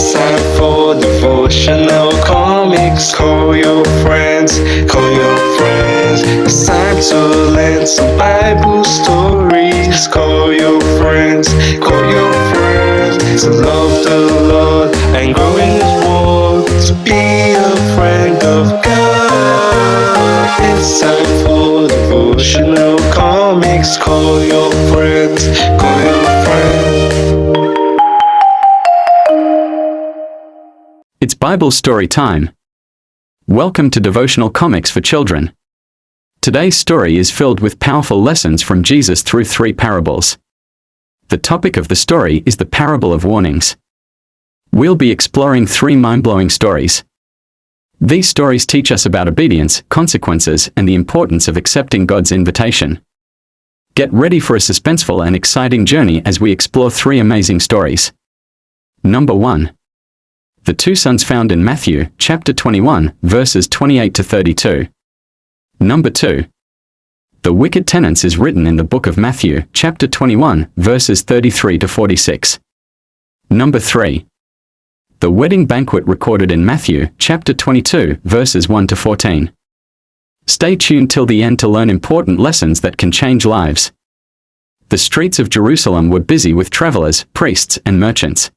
It's time for Devotional Comics. Call your friends, call your friends. It's time to learn some Bible stories. Call your friends, call your friends. To love the Lord and grow in His word. To be a friend of God. It's time for Devotional Comics. Call your friends, call your friends. It's Bible story time. Welcome to Devotional Comics for Children. Today's story is filled with powerful lessons from Jesus through 3 parables. The topic of the story is the parable of warnings. We'll be exploring 3 mind-blowing stories. These stories teach us about obedience, consequences, and the importance of accepting God's invitation. Get ready for a suspenseful and exciting journey as we explore 3 amazing stories. Number 1. The 2 sons found in Matthew, chapter 21, verses 28 to 32. Number 2. The wicked tenants is written in the book of Matthew, chapter 21, verses 33 to 46. Number 3. The wedding banquet recorded in Matthew, chapter 22, verses 1 to 14. Stay tuned till the end to learn important lessons that can change lives. The streets of Jerusalem were busy with travelers, priests, and merchants.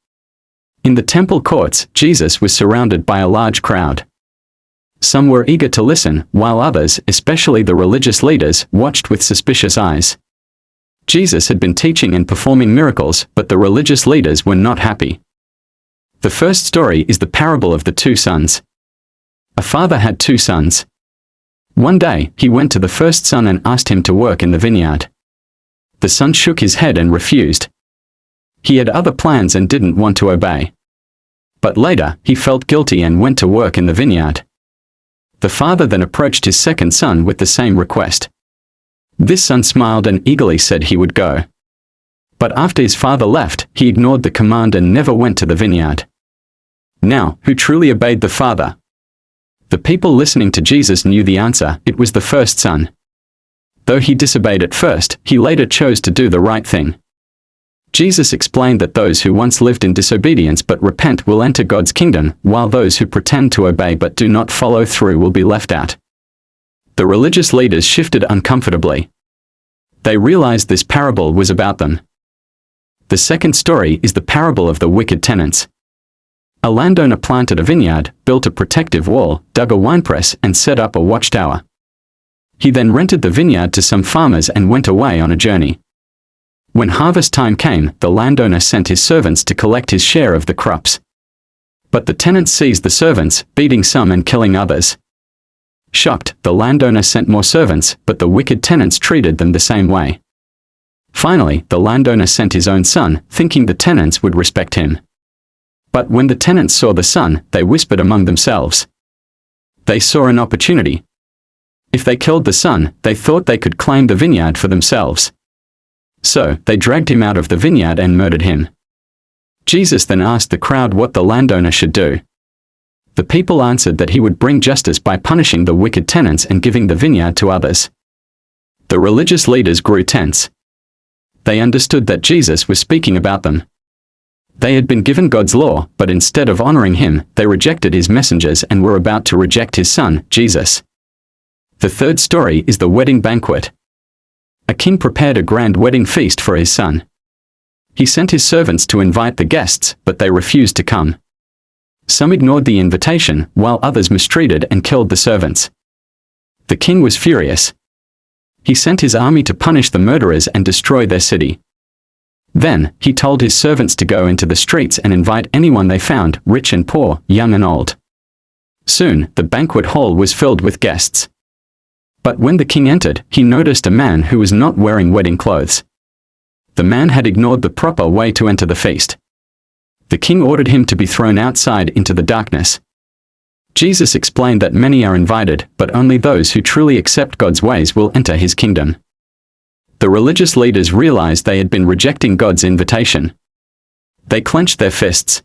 In the temple courts, Jesus was surrounded by a large crowd. Some were eager to listen, while others, especially the religious leaders, watched with suspicious eyes. Jesus had been teaching and performing miracles, but the religious leaders were not happy. The first story is the parable of the 2 sons. A father had 2 sons. One day, he went to the first son and asked him to work in the vineyard. The son shook his head and refused. He had other plans and didn't want to obey. But later, he felt guilty and went to work in the vineyard. The father then approached his second son with the same request. This son smiled and eagerly said he would go. But after his father left, he ignored the command and never went to the vineyard. Now, who truly obeyed the father? The people listening to Jesus knew the answer: it was the first son. Though he disobeyed at first, he later chose to do the right thing. Jesus explained that those who once lived in disobedience but repent will enter God's kingdom, while those who pretend to obey but do not follow through will be left out. The religious leaders shifted uncomfortably. They realized this parable was about them. The second story is the parable of the wicked tenants. A landowner planted a vineyard, built a protective wall, dug a winepress, and set up a watchtower. He then rented the vineyard to some farmers and went away on a journey. When harvest time came, the landowner sent his servants to collect his share of the crops. But the tenants seized the servants, beating some and killing others. Shocked, the landowner sent more servants, but the wicked tenants treated them the same way. Finally, the landowner sent his own son, thinking the tenants would respect him. But when the tenants saw the son, they whispered among themselves. They saw an opportunity. If they killed the son, they thought they could claim the vineyard for themselves. So, they dragged him out of the vineyard and murdered him. Jesus then asked the crowd what the landowner should do. The people answered that he would bring justice by punishing the wicked tenants and giving the vineyard to others. The religious leaders grew tense. They understood that Jesus was speaking about them. They had been given God's law, but instead of honoring him, they rejected his messengers and were about to reject his son, Jesus. The third story is the wedding banquet. A king prepared a grand wedding feast for his son. He sent his servants to invite the guests, but they refused to come. Some ignored the invitation, while others mistreated and killed the servants. The king was furious. He sent his army to punish the murderers and destroy their city. Then, he told his servants to go into the streets and invite anyone they found, rich and poor, young and old. Soon, the banquet hall was filled with guests. But when the king entered, he noticed a man who was not wearing wedding clothes. The man had ignored the proper way to enter the feast. The king ordered him to be thrown outside into the darkness. Jesus explained that many are invited, but only those who truly accept God's ways will enter his kingdom. The religious leaders realized they had been rejecting God's invitation. They clenched their fists.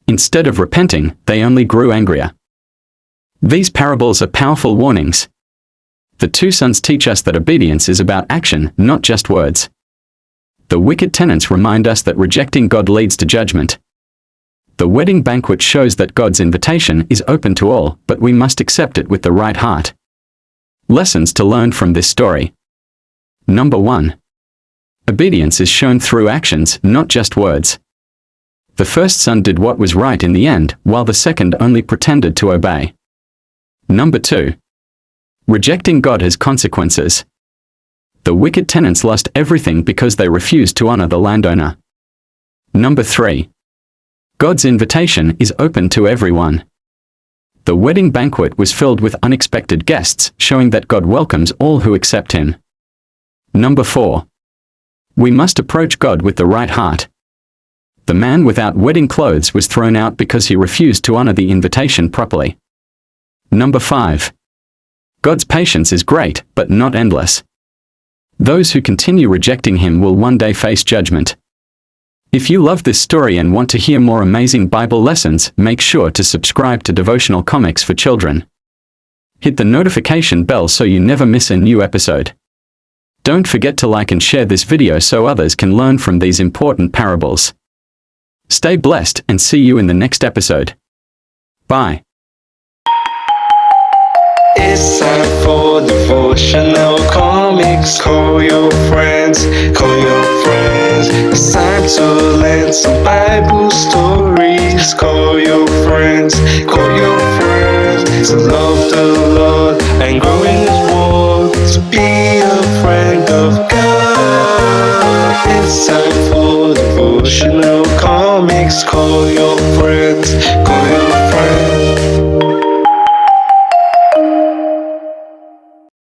Instead of repenting, they only grew angrier. These parables are powerful warnings. The 2 sons teach us that obedience is about action, not just words. The wicked tenants remind us that rejecting God leads to judgment. The wedding banquet shows that God's invitation is open to all, but we must accept it with the right heart. Lessons to learn from this story. Number 1. Obedience is shown through actions, not just words. The first son did what was right in the end, while the second only pretended to obey. Number 2. Rejecting God has consequences. The wicked tenants lost everything because they refused to honor the landowner. Number 3. God's invitation is open to everyone. The wedding banquet was filled with unexpected guests, showing that God welcomes all who accept Him. Number 4. We must approach God with the right heart. The man without wedding clothes was thrown out because he refused to honor the invitation properly. Number 5. God's patience is great, but not endless. Those who continue rejecting Him will one day face judgment. If you love this story and want to hear more amazing Bible lessons, make sure to subscribe to Devotional Comics for Children. Hit the notification bell so you never miss a new episode. Don't forget to like and share this video so others can learn from these important parables. Stay blessed and see you in the next episode. Bye. It's time for Devotional Comics. Call your friends, call your friends. It's time to learn some Bible stories. Call your friends, call your friends. To love the Lord and grow in His word. To be a friend of God. It's time for Devotional Comics. Call your friends,